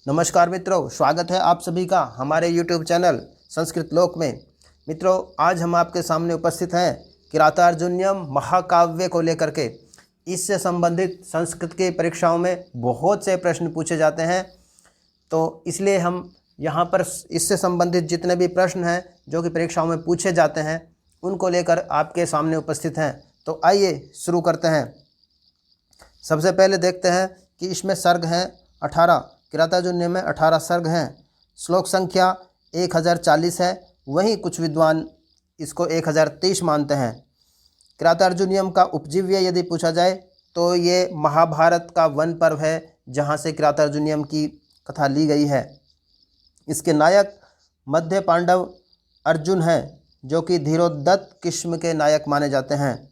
नमस्कार मित्रों, स्वागत है आप सभी का हमारे YouTube चैनल संस्कृत लोक में। मित्रों, आज हम आपके सामने उपस्थित हैं किरातार्जुनीयम महाकाव्य को लेकर के। इससे संबंधित संस्कृत की परीक्षाओं में बहुत से प्रश्न पूछे जाते हैं, तो इसलिए हम यहाँ पर इससे संबंधित जितने भी प्रश्न हैं जो कि परीक्षाओं में पूछे जाते हैं उनको लेकर आपके सामने उपस्थित हैं। तो आइए शुरू करते हैं। सबसे पहले देखते हैं कि इसमें सर्ग हैं 18। किरातार्जुनीयम में 18 सर्ग हैं। श्लोक संख्या 1040 है। वहीं कुछ विद्वान इसको 1030 मानते हैं। किरातार्जुनीयम का उपजीव्य यदि पूछा जाए तो ये महाभारत का वन पर्व है जहाँ से किरातार्जुनीयम की कथा ली गई है। इसके नायक मध्य पांडव अर्जुन हैं, जो कि धीरोद्धत किस्म के नायक माने जाते हैं।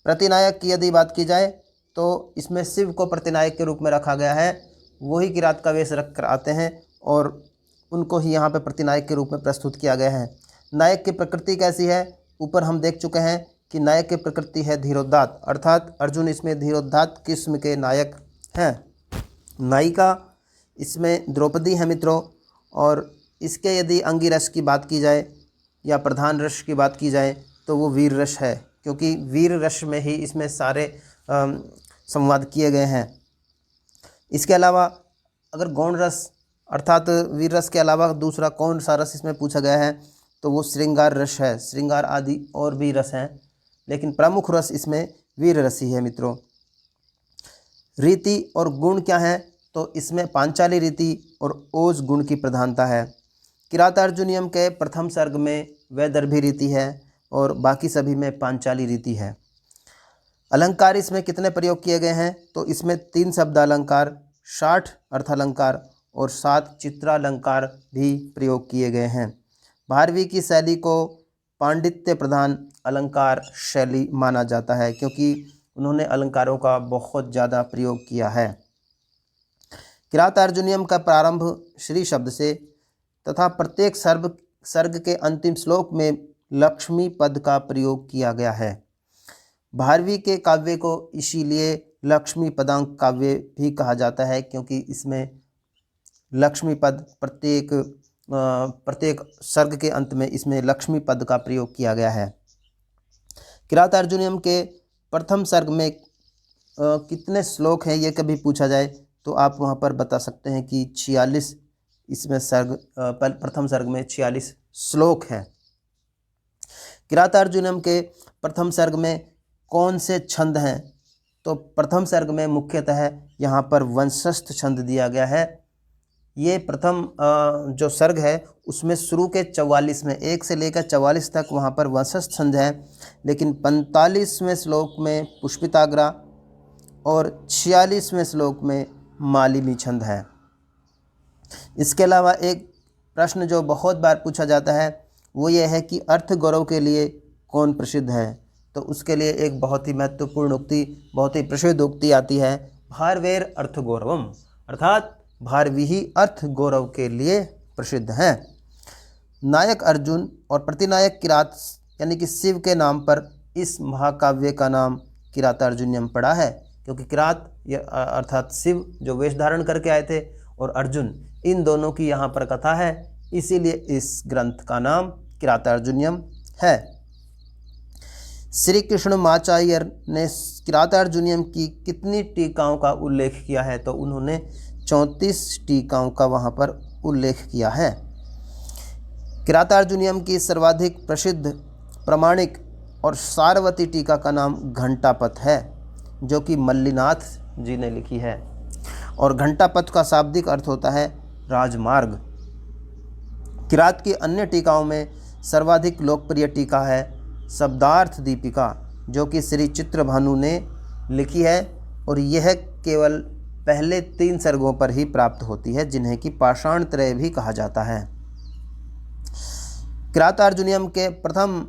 प्रतिनायक की यदि बात की जाए तो इसमें शिव को प्रतिनायक के रूप में रखा गया है। वही किरात का वेश रख कर आते हैं और उनको ही यहाँ पे प्रतिनायक के रूप में प्रस्तुत किया गया है। नायक की प्रकृति कैसी है, ऊपर हम देख चुके हैं कि नायक की प्रकृति है धीरोदात, अर्थात अर्जुन इसमें धीरोदात किस्म के नायक हैं। नायिका इसमें द्रौपदी है मित्रों। और इसके यदि अंगी रस की बात की जाए या प्रधान रस की बात की जाए तो वो वीर रस है, क्योंकि वीर रस में ही इसमें सारे संवाद किए गए हैं। इसके अलावा अगर गौण रस अर्थात वीर रस के अलावा दूसरा कौन सा रस इसमें पूछा गया है तो वो श्रृंगार रस है। श्रृंगार आदि और भी रस हैं, लेकिन प्रमुख रस इसमें वीर रस ही है मित्रों। रीति और गुण क्या है तो इसमें पांचाली रीति और ओज गुण की प्रधानता है। किरातार्जुनीयम के प्रथम सर्ग में वैदर्भी रीति है और बाकी सभी में पांचाली रीति है। अलंकार इसमें कितने प्रयोग किए गए हैं तो इसमें 3 शब्द अलंकार, 60 अर्थालंकार और 7 चित्रालंकार भी प्रयोग किए गए हैं। भारवी की शैली को पांडित्य प्रधान अलंकार शैली माना जाता है, क्योंकि उन्होंने अलंकारों का बहुत ज़्यादा प्रयोग किया है। किरातार्जुनीयम का प्रारंभ श्री शब्द से तथा प्रत्येक सर्ग के अंतिम श्लोक में लक्ष्मी पद का प्रयोग किया गया है। भारवी के काव्य को इसीलिए लक्ष्मी पदांक काव्य भी कहा जाता है, क्योंकि इसमें लक्ष्मी पद प्रत्येक सर्ग के अंत में इसमें लक्ष्मी पद का प्रयोग किया गया है। किरातार्जुनीयम के प्रथम सर्ग में कितने श्लोक हैं ये कभी पूछा जाए तो आप वहाँ पर बता सकते हैं कि 46 इसमें प्रथम सर्ग में 46 श्लोक हैं। किरातार्जुनीयम के प्रथम सर्ग में कौन से छंद हैं तो प्रथम सर्ग में मुख्यतः यहाँ पर वंशस्थ छंद दिया गया है। ये प्रथम जो सर्ग है उसमें शुरू के 44 में 1 से लेकर 44 तक वहाँ पर वंशस्थ छंद है, लेकिन 45वें श्लोक में पुष्पिताग्रा और 46वें श्लोक में मालिनी छंद है। इसके अलावा एक प्रश्न जो बहुत बार पूछा जाता है वो ये है कि अर्थ गौरव के लिए कौन प्रसिद्ध है, तो उसके लिए एक बहुत ही महत्वपूर्ण उक्ति, बहुत ही प्रसिद्ध उक्ति आती है, भारवेर अर्थ गौरवम, अर्थात भारवी ही अर्थ गौरव के लिए प्रसिद्ध हैं। नायक अर्जुन और प्रतिनायक किरात यानी कि शिव के नाम पर इस महाकाव्य का नाम किरातार्जुनीयम पड़ा है, क्योंकि किरात अर्थात शिव जो वेश धारण करके आए थे और अर्जुन, इन दोनों की यहाँ पर कथा है, इसीलिए इस ग्रंथ का नाम किरातार्जुनीयम है। श्री कृष्णमाचार्य ने किरातार्जुनीयम की कितनी टीकाओं का उल्लेख किया है तो उन्होंने 34 टीकाओं का वहाँ पर उल्लेख किया है। किरातार्जुनीयम की सर्वाधिक प्रसिद्ध, प्रामाणिक और सारवती टीका का नाम घंटापथ है, जो कि मल्लिनाथ जी ने लिखी है। और घंटापथ का शाब्दिक अर्थ होता है राजमार्ग। किरात की अन्य टीकाओं में सर्वाधिक लोकप्रिय टीका है शब्दार्थ दीपिका, जो कि श्री चित्रभानु ने लिखी है, और यह केवल पहले 3 सर्गों पर ही प्राप्त होती है, जिन्हें कि पाषाण त्रय भी कहा जाता है। किरातार्जुनीयम के प्रथम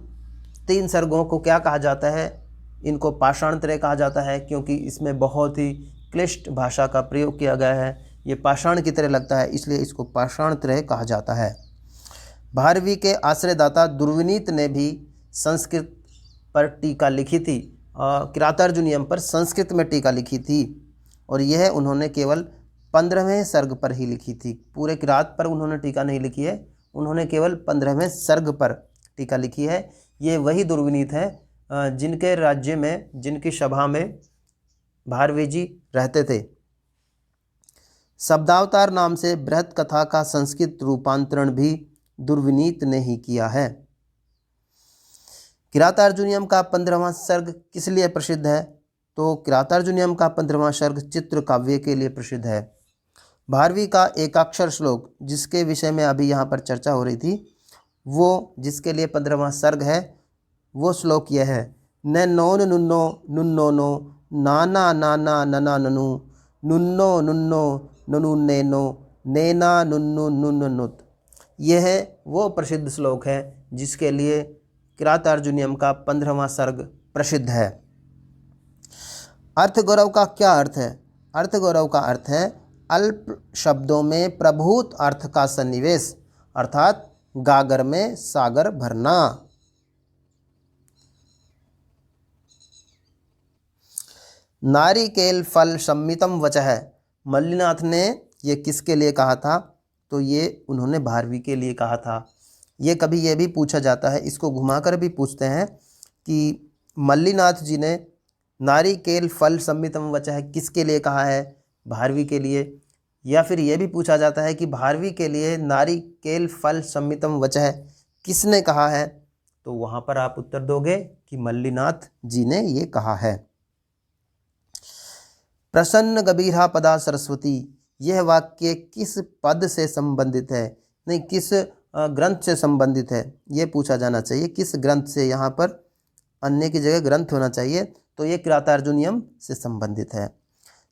3 सर्गों को क्या कहा जाता है, इनको पाषाण त्रय कहा जाता है, क्योंकि इसमें बहुत ही क्लिष्ट भाषा का प्रयोग किया गया है। ये पाषाण की तरह लगता है, इसलिए इसको पाषाण त्रय कहा जाता है। भारवी के आश्रयदाता दुर्विनीत ने भी संस्कृत पर टीका लिखी थी, किरातार्जुनीयम पर संस्कृत में टीका लिखी थी, और यह उन्होंने केवल 15वें सर्ग पर ही लिखी थी। पूरे किरात पर उन्होंने टीका नहीं लिखी है, उन्होंने केवल 15वें सर्ग पर टीका लिखी है। ये वही दुर्विनीत है जिनके राज्य में, जिनकी सभा में भारवी जी रहते थे। शब्दावतार नाम से बृहत कथा का संस्कृत रूपांतरण भी दुर्विनीत ने ही किया है। किरातार्जुनीयम का 15वां सर्ग किस लिए प्रसिद्ध है? तो किरातार्जुनीयम का 15वां सर्ग चित्र काव्य के लिए प्रसिद्ध है। भारवी का एकाक्षर श्लोक जिसके विषय में अभी यहाँ पर चर्चा हो रही थी, वो जिसके लिए 15वां सर्ग है, वो श्लोक यह है, न नोन नुन्नो नुन्नो नो नाना नाना नना ननु नुन्नो नुन्नो ननु नेनो नेना नुन्नु नुन्न नुत। यह है वो प्रसिद्ध श्लोक है जिसके लिए किरातार्जुनीयम का 15वां सर्ग प्रसिद्ध है। अर्थ गौरव का क्या अर्थ है? अर्थ गौरव का अर्थ है अल्प शब्दों में प्रभूत अर्थ का सन्निवेश, अर्थात गागर में सागर भरना। नारिकेल फल सम्मितम वचः, मल्लिनाथ ने ये किसके लिए कहा था? तो ये उन्होंने भारवी के लिए कहा था। ये कभी ये भी पूछा जाता है, इसको घुमाकर भी पूछते हैं कि मल्लिनाथ जी ने नारिकेल फल सम्मितम वचः किसके लिए कहा है? भारवी के लिए। या फिर ये भी पूछा जाता है कि भारवी के लिए नारिकेल फल सम्मितम वचः किसने कहा है? तो वहाँ पर आप उत्तर दोगे कि मल्लिनाथ जी ने ये कहा है। प्रसन्न गभीरा पदा सरस्वती, यह वाक्य किस पद से संबंधित है? नहीं, किस ग्रंथ से संबंधित है, ये पूछा जाना चाहिए। किस ग्रंथ से, यहाँ पर अन्य की जगह ग्रंथ होना चाहिए। तो ये किरातार्जुनीयम से संबंधित है।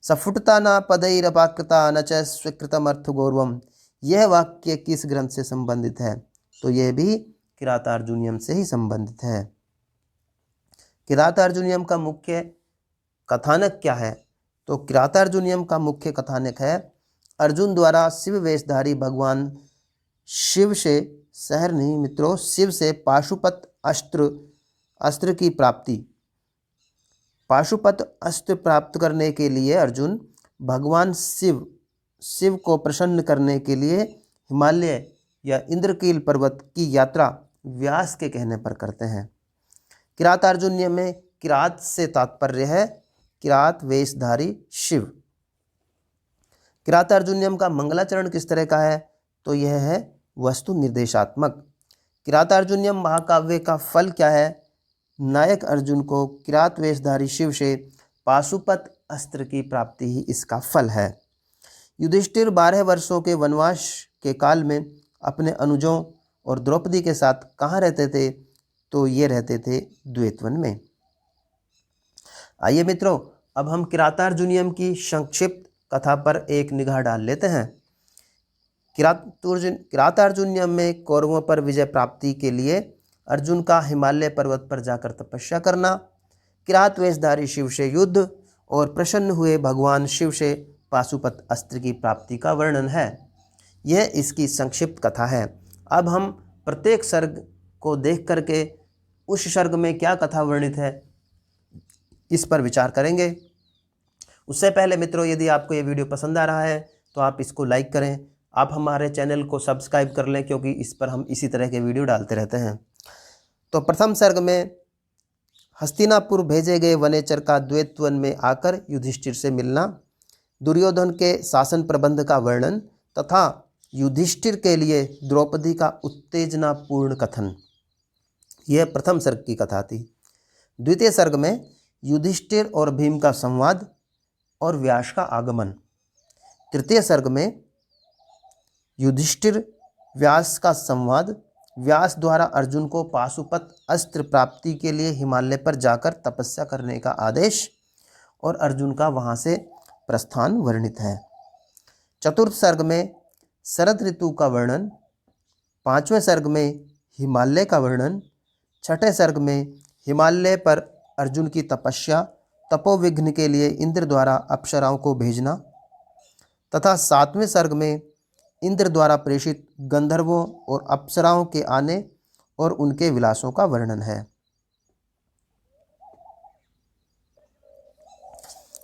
सफुटता न पदैरपाकृता न च स्वीकृतमर्थ गौरवम, यह वाक्य किस ग्रंथ से संबंधित है? तो यह भी किरातार्जुनीयम से ही संबंधित है। किरातार्जुनीयम का मुख्य कथानक क्या है? तो किरातार्जुनीयम का मुख्य कथानक है अर्जुन द्वारा शिव वेशधारी भगवान शिव से, शहर नहीं मित्रों, शिव से पाशुपत अस्त्र की प्राप्ति। पाशुपत अस्त्र प्राप्त करने के लिए अर्जुन भगवान शिव को प्रसन्न करने के लिए हिमालय या इंद्रकील पर्वत की यात्रा व्यास के कहने पर करते हैं। किरातार्जुनीयम में किरात से तात्पर्य है किरात वेशधारी शिव। किरातार्जुनीयम का मंगलाचरण किस तरह का है? तो यह है वस्तु निर्देशात्मक। किरातार्जुनीयम महाकाव्य का फल क्या है? नायक अर्जुन को किरात वेशधारी शिव से पाशुपत अस्त्र की प्राप्ति ही इसका फल है। युधिष्ठिर 12 वर्षों के वनवास के काल में अपने अनुजों और द्रौपदी के साथ कहाँ रहते थे? तो ये रहते थे द्वैतवन में। आइए मित्रों, अब हम किरातार्जुनीयम की संक्षिप्त कथा पर एक निगाह डाल लेते हैं। किरातार्जुनीयम में कौरवों पर विजय प्राप्ति के लिए अर्जुन का हिमालय पर्वत पर जाकर तपस्या करना, किरात वेशधारी शिव से युद्ध और प्रसन्न हुए भगवान शिव से पाशुपत अस्त्र की प्राप्ति का वर्णन है। यह इसकी संक्षिप्त कथा है। अब हम प्रत्येक सर्ग को देख करके उस सर्ग में क्या कथा वर्णित है इस पर विचार करेंगे। उससे पहले मित्रों, यदि आपको ये वीडियो पसंद आ रहा है तो आप इसको लाइक करें। आप हमारे चैनल को सब्सक्राइब कर लें, क्योंकि इस पर हम इसी तरह के वीडियो डालते रहते हैं। तो प्रथम सर्ग में हस्तिनापुर भेजे गए वनेचर का द्वैतवन में आकर युधिष्ठिर से मिलना, दुर्योधन के शासन प्रबंध का वर्णन तथा युधिष्ठिर के लिए द्रौपदी का उत्तेजनापूर्ण कथन, यह प्रथम सर्ग की कथा थी। द्वितीय सर्ग में युधिष्ठिर और भीम का संवाद और व्यास का आगमन। तृतीय सर्ग में युधिष्ठिर व्यास का संवाद, व्यास द्वारा अर्जुन को पाशुपत अस्त्र प्राप्ति के लिए हिमालय पर जाकर तपस्या करने का आदेश और अर्जुन का वहां से प्रस्थान वर्णित है। चतुर्थ सर्ग में शरद ऋतु का वर्णन, पांचवें सर्ग में हिमालय का वर्णन, छठे सर्ग में हिमालय पर अर्जुन की तपस्या, तपोविघ्न के लिए इंद्र द्वारा अप्सराओं को भेजना तथा सातवें सर्ग में इंद्र द्वारा प्रेषित गंधर्वों और अप्सराओं के आने और उनके विलासों का वर्णन है।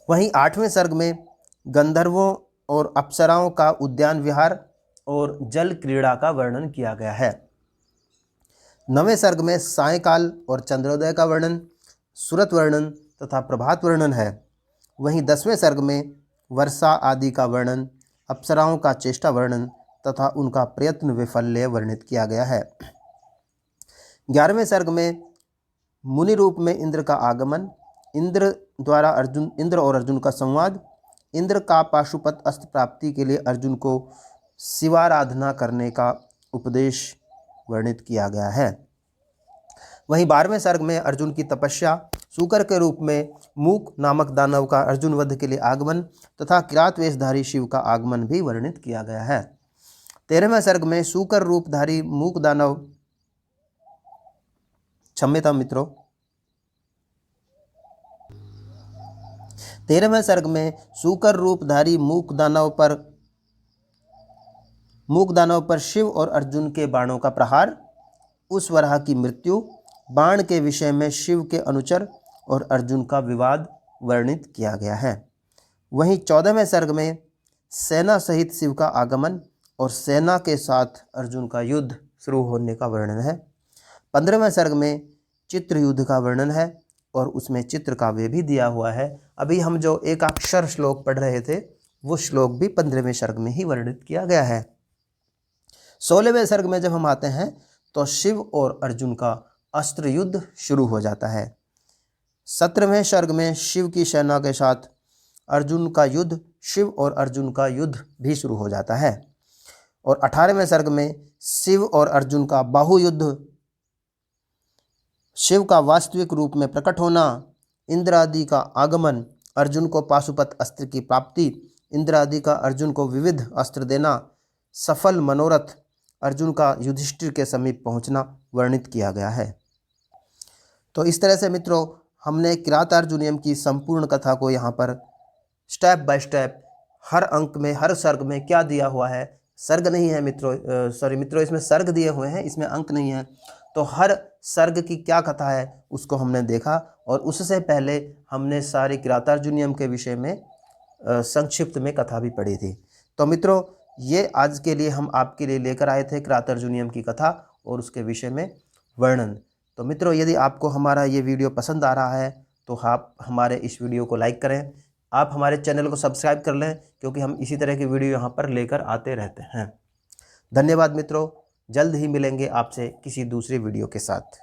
वहीं आठवें सर्ग में गंधर्वों और अप्सराओं का उद्यान विहार और जल क्रीड़ा का वर्णन किया गया है। 9वें सर्ग में सायंकाल और चंद्रोदय का वर्णन, सूरत वर्णन तथा प्रभात वर्णन है। वहीं 10वें सर्ग में वर्षा आदि का वर्णन, अप्सराओं का चेष्टा वर्णन तथा उनका प्रयत्न वैफल्य वर्णित किया गया है। 11वें सर्ग में मुनि रूप में इंद्र का आगमन, इंद्र और अर्जुन का संवाद, इंद्र का पाशुपत अस्त्र प्राप्ति के लिए अर्जुन को शिवाराधना करने का उपदेश वर्णित किया गया है। वहीं 12वें सर्ग में अर्जुन की तपस्या, सूकर के रूप में मूक नामक दानव का अर्जुन वध के लिए आगमन तथा किरात वेशधारी शिव का आगमन भी वर्णित किया गया है। 13वें सर्ग में सूकर रूपधारी मूक दानव, क्षम्यता मित्रों, 13वें सर्ग में सूकर रूपधारी मूक दानव पर शिव और अर्जुन के बाणों का प्रहार, उस वराह की मृत्यु, बाण के विषय में शिव के अनुचर और अर्जुन का विवाद वर्णित किया गया है। वहीं 14वें सर्ग में सेना सहित शिव का आगमन और सेना के साथ अर्जुन का युद्ध शुरू होने का वर्णन है। 15वें सर्ग में चित्र युद्ध का वर्णन है और उसमें चित्र काव्य भी दिया हुआ है। अभी हम जो एकाक्षर श्लोक पढ़ रहे थे वो श्लोक भी 15वें सर्ग में ही वर्णित किया गया है। 16वें सर्ग में जब हम आते हैं तो शिव और अर्जुन का अस्त्र युद्ध शुरू हो जाता है। 17वें सर्ग में शिव की सेना के साथ अर्जुन का युद्ध, शिव और अर्जुन का युद्ध भी शुरू हो जाता है। और 18वें सर्ग में शिव और अर्जुन का बाहु युद्ध, शिव का वास्तविक रूप में प्रकट होना, इंद्र आदि का आगमन, अर्जुन को पाशुपत अस्त्र की प्राप्ति, इंद्र आदि का अर्जुन को विविध अस्त्र देना, सफल मनोरथ, अर्जुन का युधिष्ठिर के समीप पहुंचना वर्णित किया गया है। तो इस तरह से मित्रों हमने किरातार्जुनीयम की संपूर्ण कथा को यहाँ पर स्टेप बाय स्टेप हर अंक में, हर सर्ग में क्या दिया हुआ है, सर्ग नहीं है मित्रों, इसमें सर्ग दिए हुए हैं, इसमें अंक नहीं है। तो हर सर्ग की क्या कथा है उसको हमने देखा और उससे पहले हमने सारी किरातार्जुनीयम के विषय में संक्षिप्त में कथा भी पढ़ी थी। तो मित्रों ये आज के लिए हम आपके लिए लेकर आए थे किरातार्जुनीयम की कथा और उसके विषय में वर्णन। तो मित्रों यदि आपको हमारा ये वीडियो पसंद आ रहा है तो आप हमारे इस वीडियो को लाइक करें, आप हमारे चैनल को सब्सक्राइब कर लें क्योंकि हम इसी तरह की वीडियो यहाँ पर लेकर आते रहते हैं। धन्यवाद मित्रों, जल्द ही मिलेंगे आपसे किसी दूसरे वीडियो के साथ।